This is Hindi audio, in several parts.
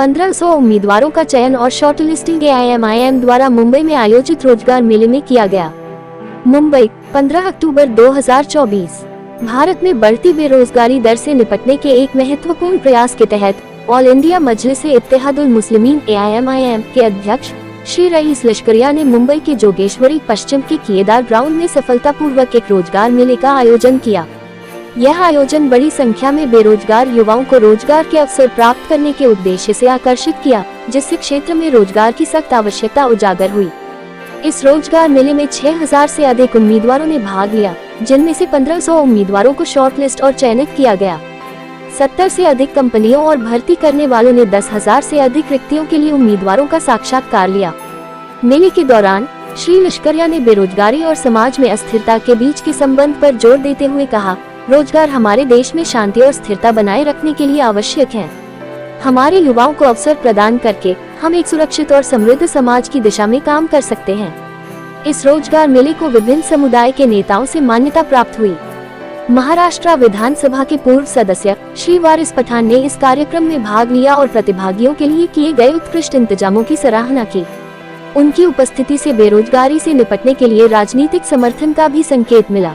1500 उम्मीदवारों का चयन और शॉर्टलिस्टिंग AIMIM द्वारा मुंबई में आयोजित रोजगार मेले में किया गया। मुंबई, 15 अक्टूबर 2024। भारत में बढ़ती बेरोजगारी दर से निपटने के एक महत्वपूर्ण प्रयास के तहत ऑल इंडिया मजलिस-ए-इत्तेहादुल मुस्लिमीन AIMIM के अध्यक्ष श्री रईस लश्करिया ने मुंबई के जोगेश्वरी पश्चिम के किएदार ग्राउंड में सफलतापूर्वक एक रोजगार मेले का आयोजन किया। यह आयोजन बड़ी संख्या में बेरोजगार युवाओं को रोजगार के अवसर प्राप्त करने के उद्देश्य से आकर्षित किया, जिससे क्षेत्र में रोजगार की सख्त आवश्यकता उजागर हुई। इस रोजगार मेले में 6000 से अधिक उम्मीदवारों ने भाग लिया, जिनमें से 1500 उम्मीदवारों को शॉर्टलिस्ट और चयनित किया गया। 70 से अधिक कंपनियों और भर्ती करने वालों ने 10,000 से अधिक रिक्तियों के लिए उम्मीदवारों का साक्षात्कार लिया। मेले के दौरान श्री लश्करिया ने बेरोजगारी और समाज में अस्थिरता के बीच के संबंध पर जोर देते हुए कहा, रोजगार हमारे देश में शांति और स्थिरता बनाए रखने के लिए आवश्यक है। हमारे युवाओं को अवसर प्रदान करके हम एक सुरक्षित और समृद्ध समाज की दिशा में काम कर सकते हैं। इस रोजगार मेले को विभिन्न समुदाय के नेताओं से मान्यता प्राप्त हुई। महाराष्ट्र विधानसभा के पूर्व सदस्य श्री वारिस पठान ने इस कार्यक्रम में भाग लिया और प्रतिभागियों के लिए किए गए उत्कृष्ट इंतजामों की सराहना की। उनकी उपस्थिति से बेरोजगारी से निपटने के लिए राजनीतिक समर्थन का भी संकेत मिला।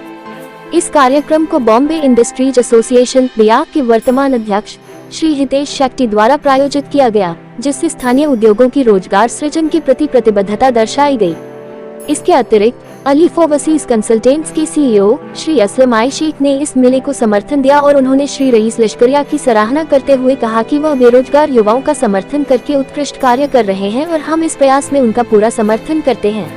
इस कार्यक्रम को बॉम्बे इंडस्ट्रीज एसोसिएशन बियाक के वर्तमान अध्यक्ष श्री हितेश शेट्टी द्वारा प्रायोजित किया गया, जिससे स्थानीय उद्योगों की रोजगार सृजन के प्रति प्रतिबद्धता दर्शाई गई। इसके अतिरिक्त अलीफ ओवरसीज कंसल्टेंट्स के CEO श्री असलम आई शेख ने इस मेले को समर्थन दिया और उन्होंने श्री रईस लश्करिया की सराहना करते हुए कहा कि वह बेरोजगार युवाओं का समर्थन करके उत्कृष्ट कार्य कर रहे हैं और हम इस प्रयास में उनका पूरा समर्थन करते हैं।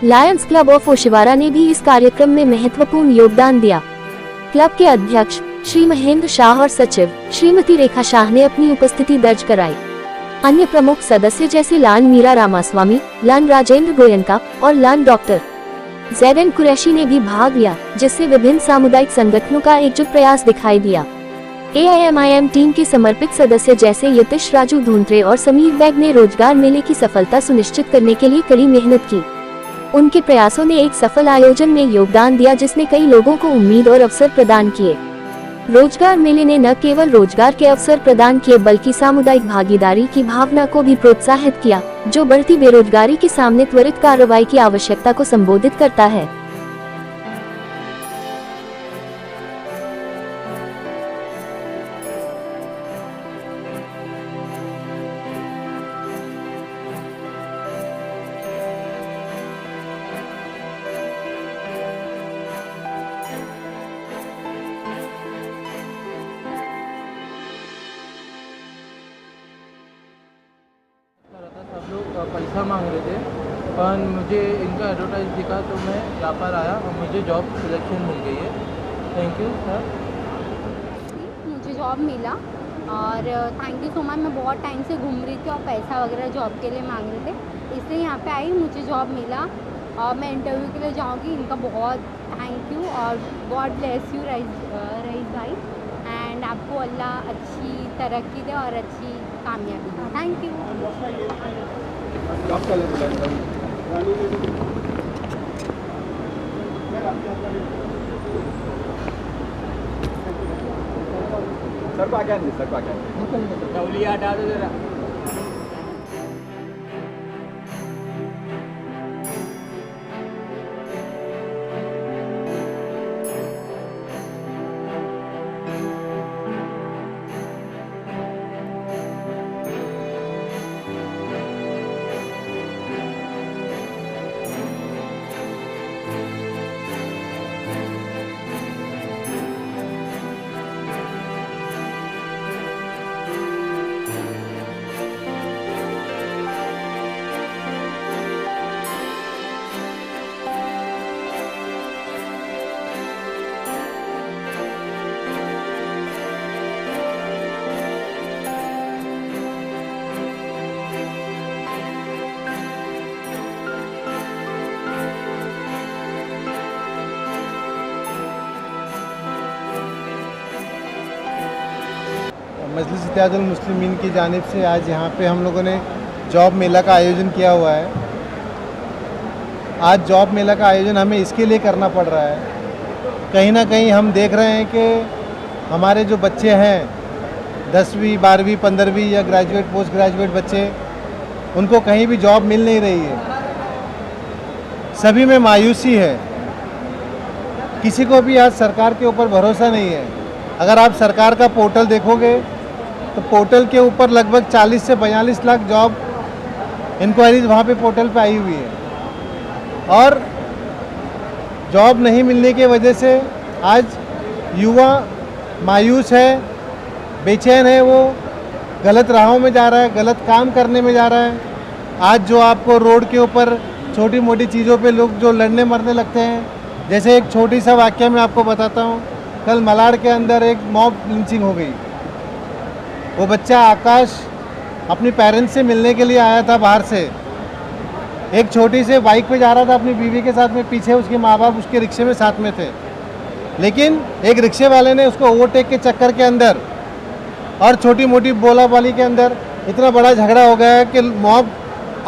लायंस क्लब ऑफ ओशिवारा ने भी इस कार्यक्रम में महत्वपूर्ण योगदान दिया। क्लब के अध्यक्ष श्री महेंद्र शाह और सचिव श्रीमती रेखा शाह ने अपनी उपस्थिति दर्ज कराई। अन्य प्रमुख सदस्य जैसे लान मीरा रामास्वामी, लान राजेंद्र गोयनका और लान डॉक्टर ZN कुरैशी ने भी भाग लिया, जिससे विभिन्न सामुदायिक संगठनों का एकजुट प्रयास दिखाई दिया। AIMIM टीम के समर्पित सदस्य जैसे यतिश राजू धूंत्रे और समीर बैग ने रोजगार मेले की सफलता सुनिश्चित करने के लिए कड़ी मेहनत की। उनके प्रयासों ने एक सफल आयोजन में योगदान दिया, जिसने कई लोगों को उम्मीद और अवसर प्रदान किए। रोजगार मेले ने न केवल रोजगार के अवसर प्रदान किए बल्कि सामुदायिक भागीदारी की भावना को भी प्रोत्साहित किया, जो बढ़ती बेरोजगारी के सामने त्वरित कार्रवाई की आवश्यकता को संबोधित करता है। सब लोग पैसा मांग रहे थे, पर मुझे इनका एडवर्टाइज दिखा तो मैं यहाँ पर आया और मुझे जॉब सिलेक्शन मिल गई है। Thank you sir. मुझे जॉब मिला और थैंक यू सो मच। मैं बहुत टाइम से घूम रही थी और पैसा वगैरह जॉब के लिए मांग रहे थे, इसलिए यहाँ पे आई, मुझे जॉब मिला और मैं इंटरव्यू के लिए जाऊँगी। इनका बहुत थैंक यू और गॉड ब्लेस यू रईस भाई, एंड आपको अल्लाह अच्छी तरक्की दे और अच्छी कामयाबी दे। Thank you. सर को आगे आने, सर को आगे आने। तौलिया हटा दो जरा। मजलिस-ए-इत्तेहादुल मुस्लिमीन की जानिब से आज यहाँ पे हम लोगों ने जॉब मेला का आयोजन किया हुआ है। आज जॉब मेला का आयोजन हमें इसके लिए करना पड़ रहा है, कहीं ना कहीं हम देख रहे हैं कि हमारे जो बच्चे हैं 10वीं 12वीं 15वीं या ग्रेजुएट पोस्ट ग्रेजुएट बच्चे, उनको कहीं भी जॉब मिल नहीं रही है। सभी में मायूसी है, किसी को भी आज सरकार के ऊपर भरोसा नहीं है। अगर आप सरकार का पोर्टल देखोगे तो पोर्टल के ऊपर लगभग 40 से 42 लाख जॉब इंक्वायरीज वहाँ पे पोर्टल पे आई हुई है और जॉब नहीं मिलने की वजह से आज युवा मायूस है, बेचैन है, वो गलत राहों में जा रहा है, गलत काम करने में जा रहा है। आज जो आपको रोड के ऊपर छोटी मोटी चीज़ों पे लोग जो लड़ने मरने लगते हैं, जैसे एक छोटी सा वाक्य मैं आपको बताता हूँ। कल मलाड के अंदर एक मॉब लिंचिंग हो गई। वो बच्चा आकाश अपनी पेरेंट्स से मिलने के लिए आया था बाहर से, एक छोटी से बाइक पे जा रहा था अपनी बीवी के साथ में, पीछे उसके माँ बाप उसके रिक्शे में साथ में थे, लेकिन एक रिक्शे वाले ने उसको ओवरटेक के चक्कर के अंदर और छोटी मोटी बोलाबाली के अंदर इतना बड़ा झगड़ा हो गया कि मॉब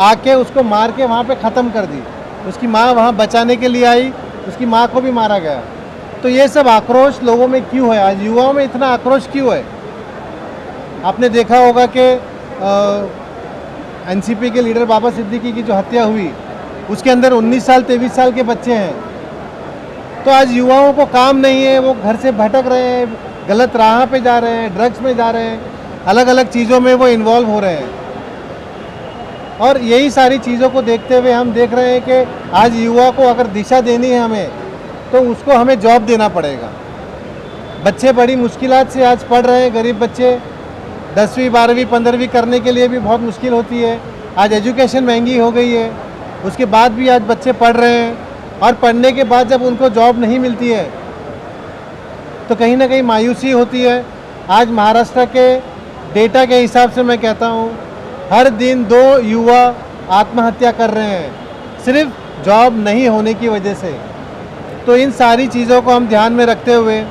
आके उसको मार के वहाँ पे ख़त्म कर दी। उसकी माँ वहाँ बचाने के लिए आई, उसकी माँ को भी मारा गया। तो ये सब आक्रोश लोगों में क्यों है? आज युवाओं में इतना आक्रोश क्यों है? आपने देखा होगा कि एनसीपी के लीडर बाबा सिद्दीकी की जो हत्या हुई, उसके अंदर 19 साल 23 साल के बच्चे हैं। तो आज युवाओं को काम नहीं है, वो घर से भटक रहे हैं, गलत राह पे जा रहे हैं, ड्रग्स में जा रहे हैं, अलग अलग चीज़ों में वो इन्वॉल्व हो रहे हैं। और यही सारी चीज़ों को देखते हुए हम देख रहे हैं कि आज युवा को अगर दिशा देनी है हमें, तो उसको हमें जॉब देना पड़ेगा। बच्चे बड़ी मुश्किलात से आज पढ़ रहे हैं, गरीब बच्चे 10वीं 12वीं 15वीं करने के लिए भी बहुत मुश्किल होती है। आज एजुकेशन महंगी हो गई है, उसके बाद भी आज बच्चे पढ़ रहे हैं और पढ़ने के बाद जब उनको जॉब नहीं मिलती है तो कहीं ना कहीं मायूसी होती है। आज महाराष्ट्र के डेटा के हिसाब से मैं कहता हूँ, हर दिन 2 युवा आत्महत्या कर रहे हैं सिर्फ जॉब नहीं होने की वजह से। तो इन सारी चीज़ों को हम ध्यान में रखते हुए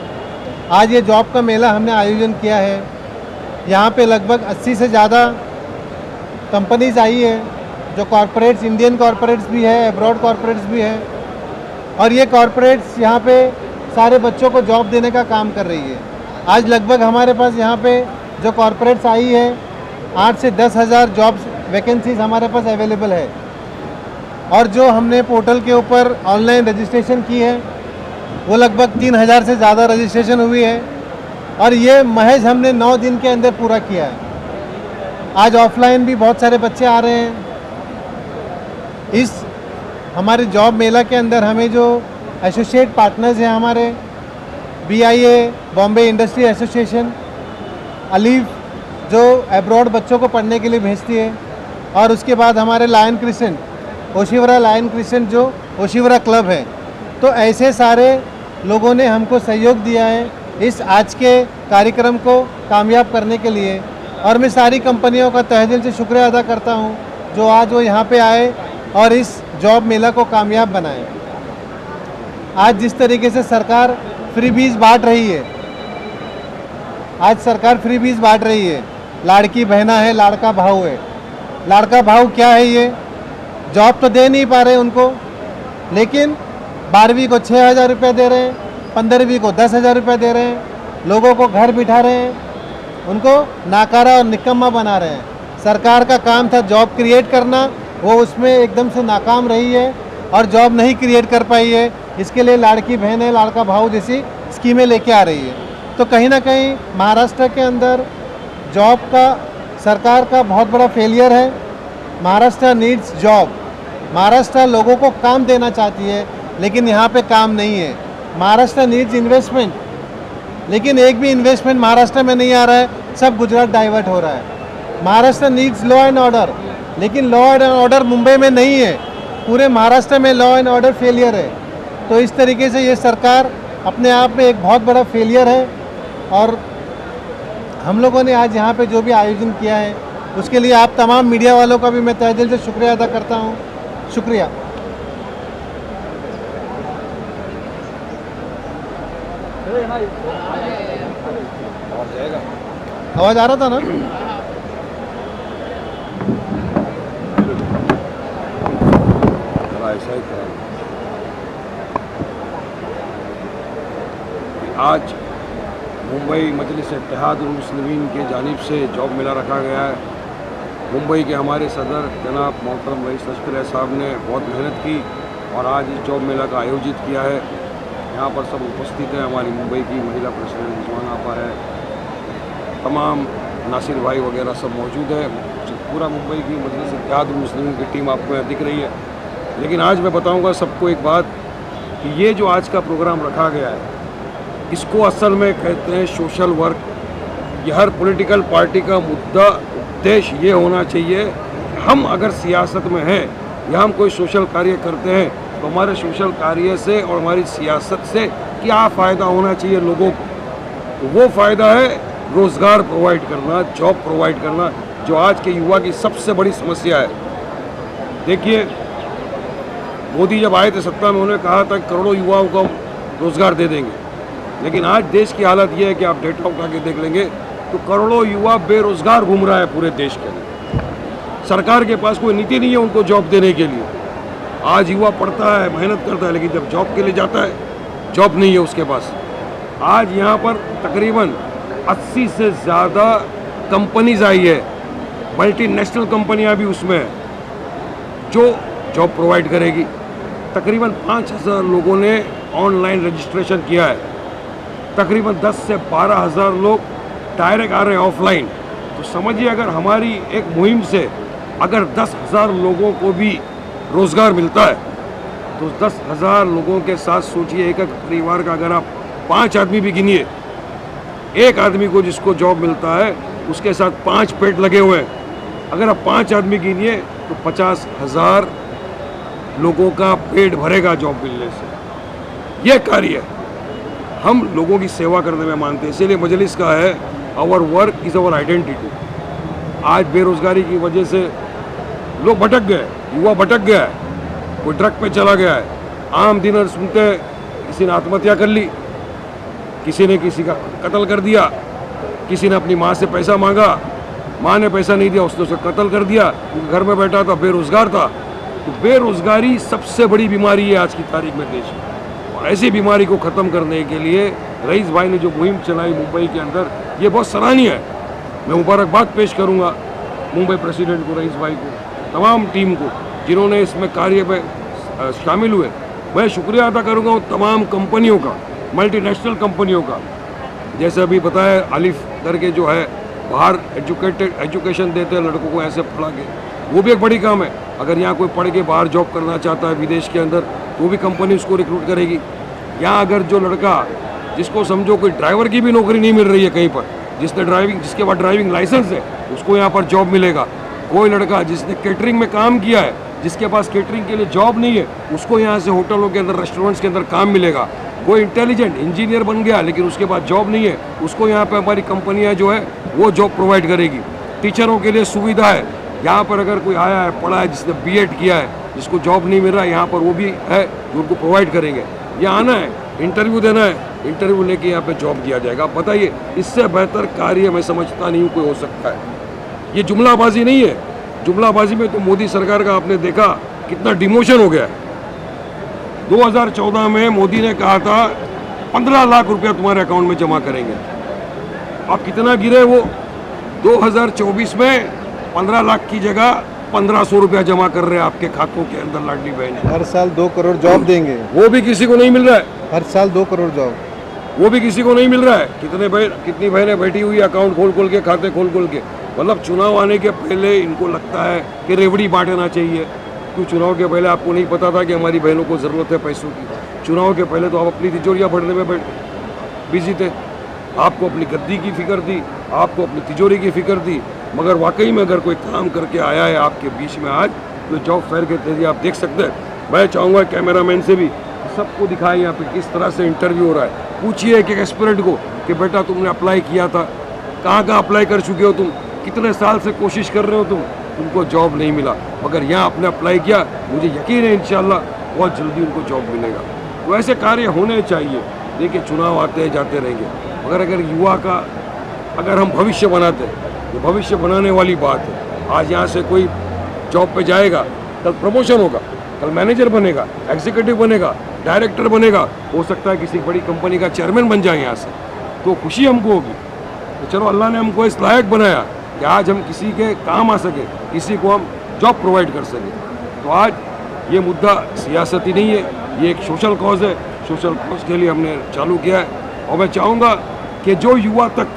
आज ये जॉब का मेला हमने आयोजन किया है। यहाँ पे लगभग 80 से ज़्यादा कंपनीज आई है, जो कॉरपोरेट्स, इंडियन कॉरपोरेट्स भी है, अब्रॉड कॉरपोरेट्स भी है, और ये कॉरपोरेट्स यहाँ पे सारे बच्चों को जॉब देने का काम कर रही है। आज लगभग हमारे पास यहाँ पे जो कॉरपोरेट्स आई है 8 से 10 हज़ार जॉब्स वैकेंसीज हमारे पास अवेलेबल है। और जो हमने पोर्टल के ऊपर ऑनलाइन रजिस्ट्रेशन की है वो लगभग 3000 से ज़्यादा रजिस्ट्रेशन हुई है, और ये महज हमने 9 दिन के अंदर पूरा किया है। आज ऑफलाइन भी बहुत सारे बच्चे आ रहे हैं। इस हमारे जॉब मेला के अंदर हमें जो एसोसिएट पार्टनर्स हैं हमारे, BIA Bombay industry association, Alif जो एब्रॉड बच्चों को पढ़ने के लिए भेजती है, और उसके बाद हमारे Lion Crescent, Oshiwara Lion Crescent जो ओशिवरा क्लब है। तो ऐसे सारे लोगों ने हमको सहयोग दिया है इस आज के कार्यक्रम को कामयाब करने के लिए, और मैं सारी कंपनियों का तहे दिल से शुक्रिया अदा करता हूं जो आज वो यहाँ पे आए और इस जॉब मेला को कामयाब बनाए। आज जिस तरीके से सरकार फ्री बीज बांट रही है, आज सरकार फ्री बीज बांट रही है, लाड़की बहना है, लाड़का भाव है। लाड़का भाव क्या है? ये जॉब तो दे नहीं पा रहे उनको, लेकिन 12वीं को 6000 रुपये दे रहे हैं, 15वीं को 10,000 रुपये दे रहे हैं, लोगों को घर बिठा रहे हैं, उनको नाकारा और निकम्मा बना रहे हैं। सरकार का काम था जॉब क्रिएट करना, वो उसमें एकदम से नाकाम रही है और जॉब नहीं क्रिएट कर पाई है। इसके लिए लाड़की बहन है, लाड़का भाव जैसी स्कीमें लेके आ रही है। तो कहीं ना कहीं महाराष्ट्र के अंदर जॉब का सरकार का बहुत बड़ा फेलियर है। Maharashtra needs job. महाराष्ट्र लोगों को काम देना चाहती है, लेकिन यहाँ पे काम नहीं है। महाराष्ट्र नीड्स इन्वेस्टमेंट, लेकिन एक भी इन्वेस्टमेंट महाराष्ट्र में नहीं आ रहा है, सब गुजरात डाइवर्ट हो रहा है। Maharashtra needs law and order, लेकिन लॉ एंड ऑर्डर मुंबई में नहीं है, पूरे महाराष्ट्र में लॉ एंड ऑर्डर फेलियर है। तो इस तरीके से ये सरकार अपने आप में एक बहुत बड़ा फेलियर है। और हम लोगों ने आज यहाँ पे जो भी आयोजन किया है उसके लिए आप तमाम मीडिया वालों का भी मैं तहे दिल से शुक्रिया अदा करता हूँ। शुक्रिया। आवाज़ आ रहा था ना? ऐसा ही था। आज मुंबई मजलिस इत्तेहादुल मुस्लिमीन की जानिब से जॉब मेला रखा गया है। मुंबई के हमारे सदर जनाब मोहतरम रईस लश्कर साहब ने बहुत मेहनत की और आज इस जॉब मेला का आयोजित किया है। यहाँ पर सब उपस्थित हैं। हमारी मुंबई की महिला प्रेसिडेंट रिजवान आपा है, तमाम नासिर भाई वगैरह सब मौजूद है। पूरा मुंबई की मजलिस इत्तेहादुल मुस्लिमीन की टीम आपको यहाँ दिख रही है। लेकिन आज मैं बताऊँगा सबको एक बात कि ये जो आज का प्रोग्राम रखा गया है, इसको असल में कहते हैं सोशल वर्क। ये हर पॉलिटिकल पार्टी का मुद्दा उद्देश्य ये होना चाहिए, हम अगर सियासत में हैं या हम कोई सोशल कार्य करते हैं तो हमारे सोशल कार्य से और हमारी सियासत से क्या फ़ायदा होना चाहिए लोगों को। तो वो फ़ायदा है रोज़गार प्रोवाइड करना, जॉब प्रोवाइड करना, जो आज के युवा की सबसे बड़ी समस्या है। देखिए, मोदी जब आए थे सत्ता में, उन्होंने कहा था करोड़ों युवाओं को हम रोज़गार दे देंगे। लेकिन आज देश की हालत ये है कि आप डेटा उठा के देख लेंगे तो करोड़ों युवा बेरोज़गार घूम रहा है पूरे देश के अंदर। सरकार के पास कोई नीति नहीं है उनको जॉब देने के लिए। आज युवा पढ़ता है, मेहनत करता है, लेकिन जब जॉब के लिए जाता है, जॉब नहीं है उसके पास। आज यहाँ पर तकरीबन 80 से ज़्यादा कंपनीज आई है, मल्टीनेशनल कंपनियाँ भी उसमें हैं जो जॉब प्रोवाइड करेगी। तकरीबन 5000 लोगों ने ऑनलाइन रजिस्ट्रेशन किया है। तकरीबन 10 से 12 हज़ार लोग डायरेक्ट आ रहे हैं ऑफलाइन। तो समझिए, अगर हमारी एक मुहिम से अगर 10,000 लोगों को भी रोज़गार मिलता है तो 10,000 लोगों के साथ सोचिए, एक एक परिवार का अगर आप 5 आदमी भी गिनिए, एक आदमी को जिसको जॉब मिलता है उसके साथ 5 पेट लगे हुए हैं। अगर आप 5 आदमी गिनिए तो 50,000 लोगों का पेट भरेगा जॉब मिलने से। यह कार्य हम लोगों की सेवा करने में मानते हैं। इसीलिए मजलिस का है our work is our identity. आज बेरोज़गारी की वजह से लोग भटक गए, युवा भटक गया है, कोई ट्रक पे चला गया है। आम दिन सुनते किसी ने आत्महत्या कर ली, किसी ने किसी का कत्ल कर दिया, किसी ने अपनी माँ से पैसा मांगा, माँ ने पैसा नहीं दिया, उसने उसे कत्ल कर दिया क्योंकि घर में बैठा था, बेरोज़गार था। तो बेरोज़गारी सबसे बड़ी बीमारी है आज की तारीख में देश में। और ऐसी बीमारी को ख़त्म करने के लिए रईस भाई ने जो मुहिम चलाई मुंबई के अंदर, ये बहुत सराहनीय है। मैं मुबारकबाद पेश करूँगा मुंबई प्रेसिडेंट को, रईस भाई को, तमाम टीम को जिन्होंने इसमें कार्य में शामिल हुए। मैं शुक्रिया अदा करूँगा उन तमाम कंपनियों का, मल्टीनेशनल कंपनियों का। जैसे अभी बताया, अलिफ करके जो है बाहर एजुकेशन देते हैं लड़कों को ऐसे पढ़ा के, वो भी एक बड़ी काम है। अगर यहाँ कोई पढ़ के बाहर जॉब करना चाहता है विदेश के अंदर, तो भी कंपनी उसको रिक्रूट करेगी। यहाँ अगर जो लड़का, जिसको समझो कोई ड्राइवर की भी नौकरी नहीं मिल रही है कहीं पर, जिसके पास ड्राइविंग लाइसेंस है, उसको यहाँ पर जॉब मिलेगा। कोई लड़का जिसने केटरिंग में काम किया है, जिसके पास केटरिंग के लिए जॉब नहीं है, उसको यहाँ से होटलों के अंदर, रेस्टोरेंट्स के अंदर काम मिलेगा। कोई इंटेलिजेंट इंजीनियर बन गया लेकिन उसके पास जॉब नहीं है, उसको यहाँ पे हमारी कंपनियाँ जो है वो जॉब प्रोवाइड करेगी। टीचरों के लिए सुविधा है, यहाँ पर अगर कोई आया है, पढ़ा है, जिसने बीएड किया है, जिसको जॉब नहीं मिल रहा है, यहाँ पर वो भी है जो उनको प्रोवाइड करेंगे। यहाँ आना है, इंटरव्यू देना है, इंटरव्यू लेके यहाँ पे जॉब दिया जाएगा। आप बताइए, इससे बेहतर कार्य मैं समझता नहीं हूँ कोई हो सकता है। ये जुमलाबाजी नहीं है। जुमलाबाजी में तो मोदी सरकार का आपने देखा कितना डिमोशन हो गया है। 2014 में मोदी ने कहा था 15 लाख रुपया तुम्हारे अकाउंट में जमा करेंगे। अब कितना गिरे वो? 2024 में 15 लाख की जगह 1500 रुपया जमा कर रहे हैं आपके खातों के अंदर लाडली बहन। हर साल 2 करोड़ जॉब देंगे, वो भी किसी को नहीं मिल रहा है। हर साल 2 करोड़ जॉब, वो भी किसी को नहीं मिल रहा है। कितनी बहनें बैठी हुई अकाउंट खोल के, खाते खोल के। मतलब चुनाव आने के पहले इनको लगता है कि रेवड़ी बांटना चाहिए। क्यों? चुनाव के पहले आपको नहीं पता था कि हमारी बहनों को ज़रूरत है पैसों की? चुनाव के पहले तो आप अपनी तिजोरियाँ भरने में बिजी थे। आपको अपनी गद्दी की फिक्र थी, आपको अपनी तिजोरी की फिक्र थी। मगर वाकई में अगर कोई काम करके आया है आपके बीच में आज, तो जॉब फेयर के जरिए आप देख सकते हैं। मैं चाहूँगा कैमरामैन से भी सबको दिखाएं यहाँ पे किस तरह से इंटरव्यू हो रहा है। पूछिए एक एस्पिरेंट को कि बेटा तुमने अप्लाई किया था, कहाँ अप्लाई कर चुके हो तुम, कितने साल से कोशिश कर रहे हो तुमको जॉब नहीं मिला, मगर यहाँ आपने अप्लाई किया, मुझे यकीन है इंशाल्लाह बहुत जल्दी उनको जॉब मिलेगा। तो ऐसे कार्य होने चाहिए। देखिए, चुनाव आते हैं जाते रहेंगे, मगर अगर युवा का अगर हम भविष्य बनाते हैं, तो भविष्य बनाने वाली बात है। आज यहाँ से कोई जॉब पे जाएगा, कल प्रमोशन होगा, कल मैनेजर बनेगा, एग्जीक्यूटिव बनेगा, डायरेक्टर बनेगा, हो सकता है किसी बड़ी कंपनी का चेयरमैन बन जाए यहाँ से। तो खुशी हमको होगी। तो चलो अल्लाह ने हमको इस लायक बनाया कि आज हम किसी के काम आ सके, किसी को हम जॉब प्रोवाइड कर सके। तो आज ये मुद्दा सियासती नहीं है, ये एक सोशल कॉज है। सोशल कॉज के लिए हमने चालू किया है और मैं चाहूँगा कि जो युवा तक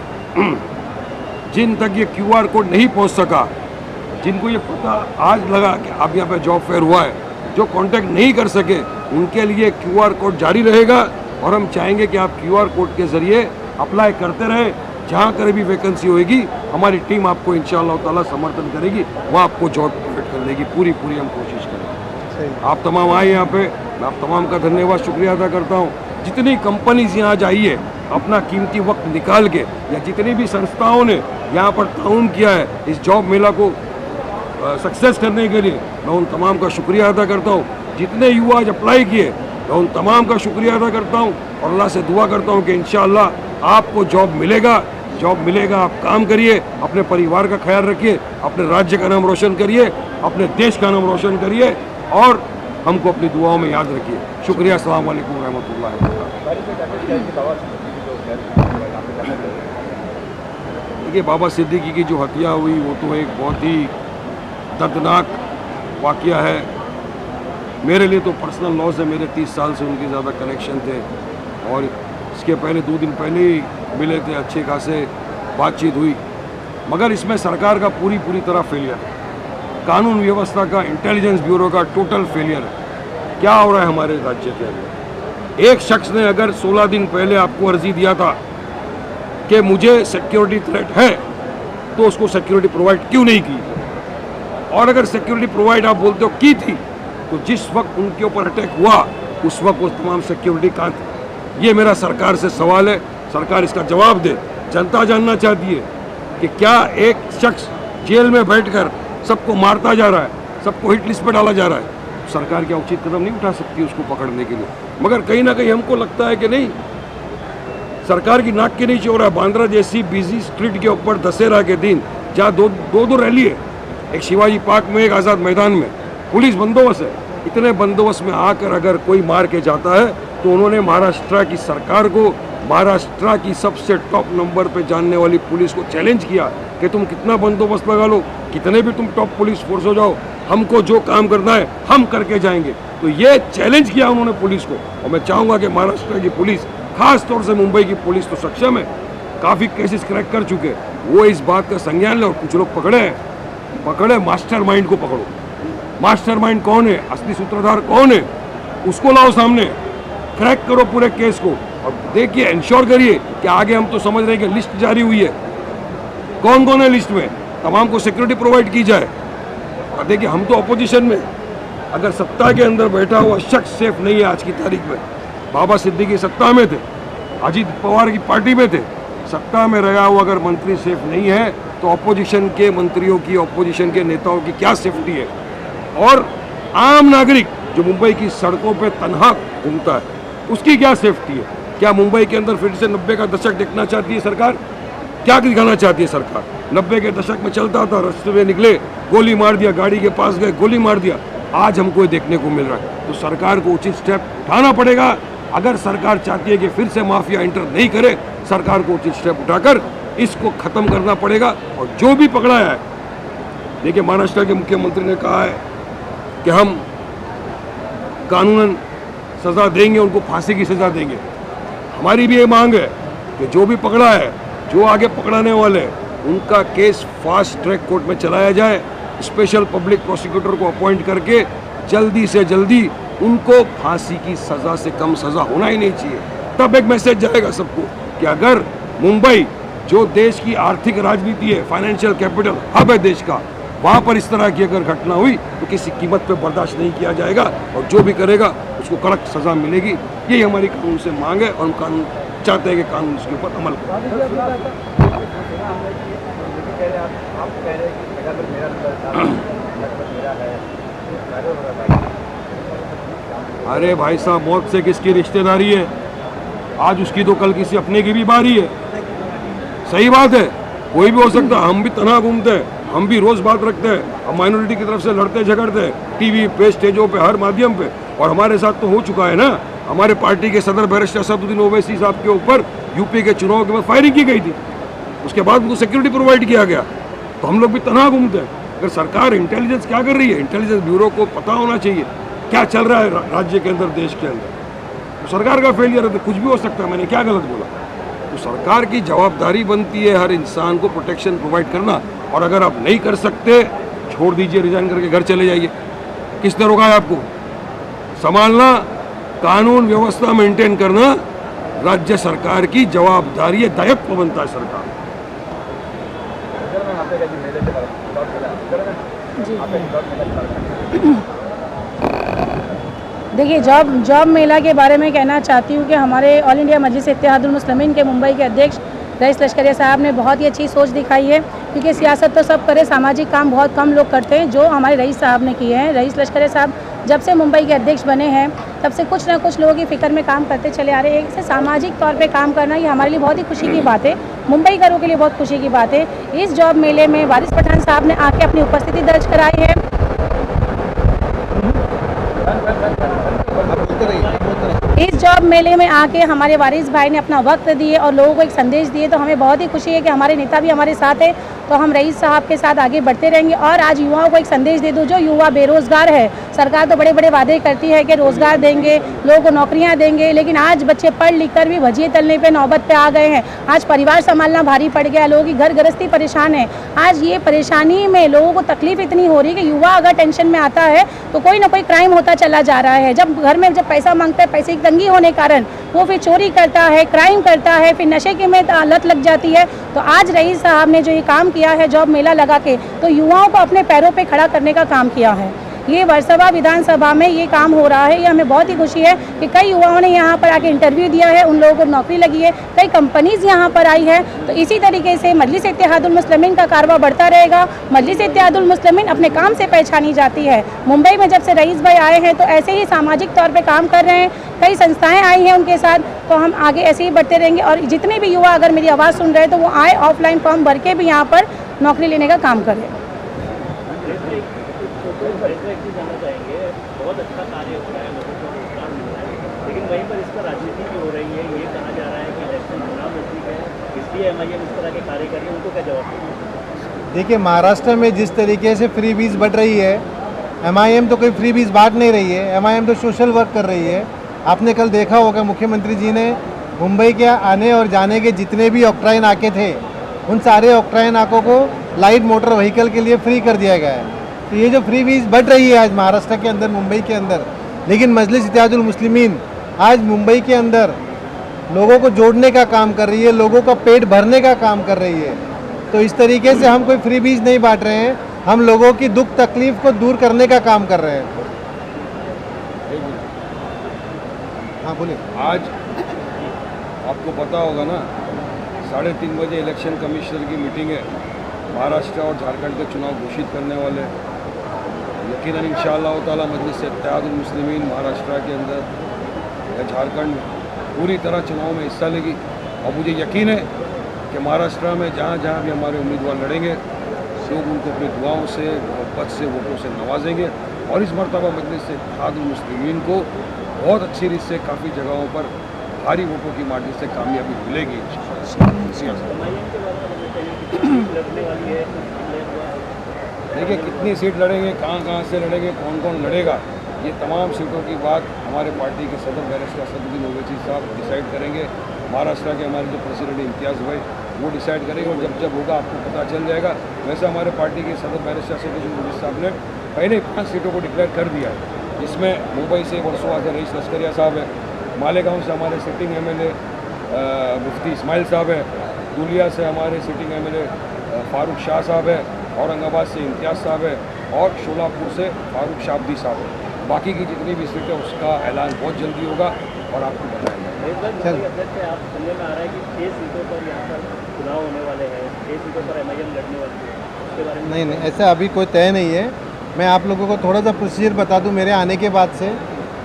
जिन तक ये QR कोड नहीं पहुँच सका, जिनको ये पता आज लगा कि अब यहाँ पे जॉब फेयर हुआ है, जो कांटेक्ट नहीं कर सके उनके लिए QR कोड जारी रहेगा और हम चाहेंगे कि आप QR कोड के ज़रिए अप्लाई करते रहें। जहाँ कर भी वैकेंसी होगी हमारी टीम आपको इंशाअल्लाह ताला समर्थन करेगी, वहाँ आपको जॉब प्रोवाइड करने की पूरी हम कोशिश करेंगे। आप तमाम आए यहाँ पे, मैं आप तमाम का धन्यवाद शुक्रिया अदा करता हूँ। जितनी कंपनीज यहाँ आज आई है अपना कीमती वक्त निकाल के, या जितनी भी संस्थाओं ने यहाँ पर ताउन किया है इस जॉब मेला को सक्सेस करने के लिए, मैं उन तमाम का शुक्रिया अदा करता हूँ। जितने युवा आज अप्लाई किए मैं उन तमाम का शुक्रिया अदा करता हूँ और अल्लाह से दुआ करता हूँ कि इंशाअल्लाह आपको जॉब मिलेगा। आप काम करिए, अपने परिवार का ख्याल रखिए, अपने राज्य का नाम रोशन करिए, अपने देश का नाम रोशन करिए और हमको अपनी दुआओं में याद रखिए। शुक्रिया। अस्सलाम वालेकुम रहमतुल्लाहि व बरकातहू। देखिए, बाबा सिद्दीकी की जो हत्या हुई वो तो एक बहुत ही दर्दनाक वाक़या है। मेरे लिए तो पर्सनल लॉस है, मेरे 30 साल से उनके ज़्यादा कनेक्शन थे और इसके पहले 2 दिन पहले ही मिले थे, अच्छे खासे बातचीत हुई। मगर इसमें सरकार का पूरी तरह फेलियर है, कानून व्यवस्था का, इंटेलिजेंस ब्यूरो का टोटल फेलियर है। क्या हो रहा है हमारे राज्य के अंदर? एक शख्स ने अगर 16 दिन पहले आपको अर्जी दिया था कि मुझे सिक्योरिटी थ्रेट है, तो उसको सिक्योरिटी प्रोवाइड क्यों नहीं की? और अगर सिक्योरिटी प्रोवाइड आप बोलते हो की थी, तो जिस वक्त उनके ऊपर अटैक हुआ उस वक्त वो तमाम सिक्योरिटी कहाँ थी? ये मेरा सरकार से सवाल है, सरकार इसका जवाब दे। जनता जानना चाहती है कि क्या एक शख्स जेल में बैठकर सबको मारता जा रहा है, सबको हिट लिस्ट पर डाला जा रहा है, सरकार क्या उचित कदम नहीं उठा सकती उसको पकड़ने के लिए? मगर कहीं ना कहीं हमको लगता है कि नहीं, सरकार की नाक के नीचे हो रहा है। बांद्रा जैसी बिजी स्ट्रीट के ऊपर दशहरा के दिन जहाँ दो रैली है, एक शिवाजी पार्क में, एक आज़ाद मैदान में, पुलिस बंदोबस्त है। इतने बंदोबस्त में आकर अगर कोई मार के जाता है तो उन्होंने महाराष्ट्र की सरकार को, महाराष्ट्र की सबसे टॉप नंबर पे जानने वाली पुलिस को चैलेंज किया कि तुम कितना बंदोबस्त लगा लो, कितने भी तुम टॉप पुलिस फोर्स हो जाओ, हमको जो काम करना है हम करके जाएंगे। तो ये चैलेंज किया उन्होंने पुलिस को। और मैं चाहूँगा कि महाराष्ट्र की पुलिस, खास तौर से मुंबई की पुलिस तो सक्षम है, काफ़ी केसेस क्रैक कर चुके हैं, वो इस बात का संज्ञान ले और कुछ लोग पकड़े मास्टरमाइंड को पकड़ो। मास्टरमाइंड कौन है, असली सूत्रधार कौन है, उसको लाओ सामने, क्रैक करो पूरे केस को और देखिए, इंश्योर करिए कि आगे हम तो समझ रहे हैं कि लिस्ट जारी हुई है, कौन कौन है लिस्ट में, तमाम को सिक्योरिटी प्रोवाइड की जाए। और देखिए, हम तो अपोजिशन में, अगर सत्ता के अंदर बैठा हुआ शख्स सेफ नहीं है आज की तारीख में, बाबा सिद्दीकी सत्ता में थे, अजीत पवार की पार्टी में थे, सत्ता में रहा हुआ अगर मंत्री सेफ नहीं है तो अपोजिशन के मंत्रियों की, अपोजिशन के नेताओं की क्या सेफ्टी है? और आम नागरिक जो मुंबई की सड़कों पे तन्हा घूमता है उसकी क्या सेफ्टी है? क्या मुंबई के अंदर फिर से 90 का दशक देखना चाहती है सरकार? क्या दिखाना चाहती है सरकार? 90 के दशक में चलता था, रास्ते में निकले, गोली मार दिया, गाड़ी के पास गए, गोली मार दिया। आज हमको देखने को मिल रहा है। तो सरकार को उचित स्टेप उठाना पड़ेगा। अगर सरकार चाहती है कि फिर से माफिया एंटर नहीं करे, सरकार को उचित स्टेप उठाकर इसको खत्म करना पड़ेगा। और जो भी पकड़ाया है, देखिए, महाराष्ट्र के मुख्यमंत्री ने कहा है कि हम कानूनन सज़ा देंगे, उनको फांसी की सज़ा देंगे। हमारी भी ये मांग है कि जो भी पकड़ा है, जो आगे पकड़ाने वाले हैं, उनका केस फास्ट ट्रैक कोर्ट में चलाया जाए, स्पेशल पब्लिक प्रोसिक्यूटर को अपॉइंट करके जल्दी से जल्दी उनको फांसी की सज़ा से कम सज़ा होना ही नहीं चाहिए। तब एक मैसेज जाएगा सबको कि अगर मुंबई, जो देश की आर्थिक राजनीति है, फाइनेंशियल कैपिटल हब है देश का, वहाँ पर इस तरह की अगर घटना हुई तो किसी कीमत पे बर्दाश्त नहीं किया जाएगा और जो भी करेगा उसको कड़क सज़ा मिलेगी। यही हमारी कानून से मांग है और हम कानून चाहते हैं कि कानून इसके ऊपर अमल अरे भाई साहब, मौत से किसकी रिश्तेदारी है? आज उसकी तो कल किसी अपने की भी बारी है। सही बात है, कोई भी हो सकता है। हम भी तन्हा घूमते हैं, हम भी रोज बात रखते हैं, हम माइनॉरिटी की तरफ से लड़ते झगड़ते हैं टीवी पे, स्टेजों पे, हर माध्यम पे। और हमारे साथ तो हो चुका है ना हमारे पार्टी के सदर बैरिस्टर असदुद्दीन ओवैसी साहब के ऊपर यूपी के चुनाव के बाद फायरिंग की गई थी, उसके बाद उनको सिक्योरिटी प्रोवाइड किया गया। तो हम लोग भी तनहा घूमते हैं। अगर सरकार इंटेलिजेंस क्या कर रही है, इंटेलिजेंस ब्यूरो को पता होना चाहिए क्या चल रहा है राज्य के अंदर, देश के अंदर। तो सरकार का फेलियर है तो कुछ भी हो सकता है, मैंने क्या गलत बोला? तो सरकार की जवाबदारी बनती है हर इंसान को प्रोटेक्शन प्रोवाइड करना, और अगर आप नहीं कर सकते छोड़ दीजिए, रिजाइन करके घर चले जाइए। किसने रोका है आपको? संभालना, कानून व्यवस्था मेंटेन करना राज्य सरकार की जवाबदारी है, दायित्व बनता है सरकार। देखिए, जॉब मेला के बारे में कहना चाहती हूँ कि हमारे ऑल इंडिया मजलिस इत्तेहादुल मुस्लिमीन के मुंबई के अध्यक्ष रईस लश्करिया साहब ने बहुत ही अच्छी सोच दिखाई है, क्योंकि सियासत तो सब करे, सामाजिक काम बहुत कम लोग करते हैं, जो हमारे रईस साहब ने किए हैं। रईस लश्करिया साहब जब से मुंबई के अध्यक्ष बने हैं तब से कुछ ना कुछ लोगों की फ़िक्र में काम करते चले आ रहे हैं। इससे सामाजिक तौर पे काम करना ये हमारे लिए बहुत ही खुशी की बात है, मुंबई घरों के लिए बहुत खुशी की बात है। इस जॉब मेले में वारिस पठान साहब ने आके अपनी उपस्थिति दर्ज कराई है। इस जॉब मेले में आके हमारे वारिस भाई ने अपना वक्त दिए और लोगों को एक संदेश दिए, तो हमें बहुत ही खुशी है कि हमारे नेता भी हमारे साथ है। तो हम रईस साहब के साथ आगे बढ़ते रहेंगे और आज युवाओं को एक संदेश दे दूं, जो युवा बेरोजगार है। सरकार तो बड़े बड़े वादे करती है कि रोजगार देंगे, लोगों को नौकरियां देंगे, लेकिन आज बच्चे पढ़ लिख कर भी भजिए तलने पे नौबत पे आ गए हैं। आज परिवार संभालना भारी पड़ गया, लोगों की घर गृहस्थी परेशान है। आज ये परेशानी में लोगों को तकलीफ इतनी हो रही है कि युवा अगर टेंशन में आता है तो कोई ना कोई क्राइम होता चला जा रहा है। जब घर में जब पैसा मांगता है, पैसे की तंगी होने के कारण वो फिर चोरी करता है, क्राइम करता है, फिर नशे की में लत लग जाती है। तो आज रईस साहब ने जो ये काम किया है जॉब मेला लगा के, तो युवाओं को अपने पैरों पे खड़ा करने का काम किया है। ये वर्सोवा विधानसभा में ये काम हो रहा है, ये हमें बहुत ही खुशी है कि कई युवाओं ने यहाँ पर आके इंटरव्यू दिया है, उन लोगों को नौकरी लगी है, कई कंपनीज यहाँ पर आई है। तो इसी तरीके से मजलिस इत्तेहादुल मुस्लिमीन का कारवा बढ़ता रहेगा। मजलिस इत्तेहादुल मुस्लिमीन अपने काम से पहचानी जाती है। मुंबई में जब से रईस भाई आए हैं तो ऐसे ही सामाजिक तौर पर काम कर रहे हैं, कई संस्थाएँ आई हैं उनके साथ, तो हम आगे ऐसे ही बढ़ते रहेंगे। और जितने भी युवा अगर मेरी आवाज़ सुन रहे हैं तो वो आए, ऑफलाइन फॉर्म भर के भी यहाँ पर नौकरी लेने का काम करें। जाना चाहेंगे, बहुत अच्छा कार्य हो रहा है, लोगों को रोजगार मिल रहा है, लेकिन वहीं पर इसका राजनीति भी हो रही है। ये कहा जा रहा है कि इलेक्शन चुनाव नजदीक है, इसलिए एमआईएम इस तरह के कार्य कर रही है, उनको क्या जवाब देंगे? देखिए, महाराष्ट्र में जिस तरीके से फ्री बीज बढ़ रही है, एमआईएम तो कोई फ्री बीज बांट नहीं रही है, एमआईएम तो सोशल वर्क कर रही है। आपने कल देखा होगा मुख्यमंत्री जी ने मुंबई के आने और जाने के जितने भी ऑक्ट्राइन नाके थे, उन सारे ऑक्ट्राइन नाकों को लाइट मोटर व्हीकल के लिए फ्री कर दिया गया है। तो ये जो फ्री बीज बढ़ रही है आज महाराष्ट्र के अंदर, मुंबई के अंदर, लेकिन मजलिस इत्तेहादुल मुस्लिमीन आज मुंबई के अंदर लोगों को जोड़ने का काम कर रही है, लोगों का पेट भरने का काम कर रही है। तो इस तरीके से हम कोई फ्री बीज नहीं बांट रहे हैं, हम लोगों की दुख तकलीफ को दूर करने का काम कर रहे हैं। हाँ बोलिए। आज आपको पता होगा ना, 3:30 बजे इलेक्शन कमिश्नर की मीटिंग है, महाराष्ट्र और झारखंड के चुनाव घोषित करने वाले। यकीनन इंशाअल्लाह ताला मजलिस इत्तेहादुल मुस्लिमीन महाराष्ट्र के अंदर या झारखंड पूरी तरह चुनाव में हिस्सा लेगी। और मुझे यकीन है कि महाराष्ट्र में जहाँ जहाँ भी हमारे उम्मीदवार लड़ेंगे, लोग उनको अपनी दुआओं से, मोहब्बत से, वोटों से नवाजेंगे। और इस मरतबा मजलिस इत्तेहादुल मुस्लिमीन को बहुत अच्छी रीत से काफ़ी जगहों पर भारी वोटों की मार्जिन से कामयाबी मिलेगी। देखिए, कितनी सीट लड़ेंगे, कहाँ से लड़ेंगे, कौन कौन लड़ेगा, ये तमाम सीटों की बात हमारे पार्टी के सदर बैरिस्टर असदुद्दीन ओवैसी साहब डिसाइड करेंगे। महाराष्ट्र के हमारे जो प्रेसिडेंट इम्तियाज़ भाई वो डिसाइड करेंगे, और जब जब होगा आपको पता चल जाएगा। वैसे हमारे पार्टी के सदर बैरिस्टर असदुद्दीन ओवैसी साहब ने पहले 5 सीटों को डिक्लेयर कर दिया है, जिसमें मुंबई से वर्सोवा से रईस लश्करिया साहब है, मालेगांव से हमारे सिटिंग एमएलए मुफ्ती इस्माइल साहब है, दुलिया से हमारे सिटिंग एमएलए फारूक शाह साहब है, औरंगाबाद से इम्तियाज़ साहब है, और शोलापुर से फारूक शाब्दी साहब है। बाकी की जितनी भी सीटें उसका ऐलान बहुत जल्दी होगा और आपको बताएंगे। आप सुनने में आ रहा है कि 6 सीटों पर यहाँ पर चुनाव होने वाले हैं, 6 सीटों पर एमआईएम लड़ने वाली है, उसके बारे में? नहीं, ऐसा अभी कोई तय नहीं है। मैं आप लोगों को थोड़ा सा प्रोसीजर बता दूं। मेरे आने के बाद से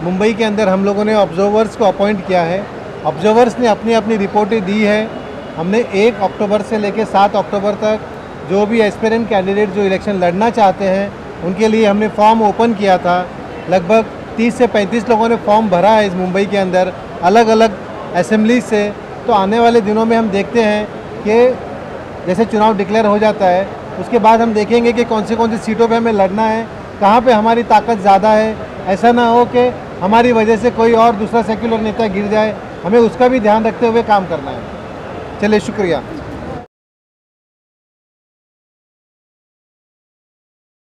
मुंबई के अंदर हम लोगों ने ऑब्जर्वर्स को अपॉइंट किया है। ऑब्जर्वर्स ने अपनी अपनी रिपोर्टें दी है। हमने 1 अक्टूबर से लेकर 7 अक्टूबर तक जो भी एस्पिरेंट कैंडिडेट जो इलेक्शन लड़ना चाहते हैं उनके लिए हमने फॉर्म ओपन किया था। लगभग 30 से 35 लोगों ने फॉर्म भरा है इस मुंबई के अंदर अलग अलग असेंबली से। तो आने वाले दिनों में हम देखते हैं कि जैसे चुनाव डिक्लेयर हो जाता है उसके बाद हम देखेंगे कि कौन सी सीटों पे हमें लड़ना है, कहाँ पे हमारी ताकत ज़्यादा है। ऐसा ना हो कि हमारी वजह से कोई और दूसरा सेक्युलर नेता गिर जाए, हमें उसका भी ध्यान रखते हुए काम करना है। चलिए, शुक्रिया।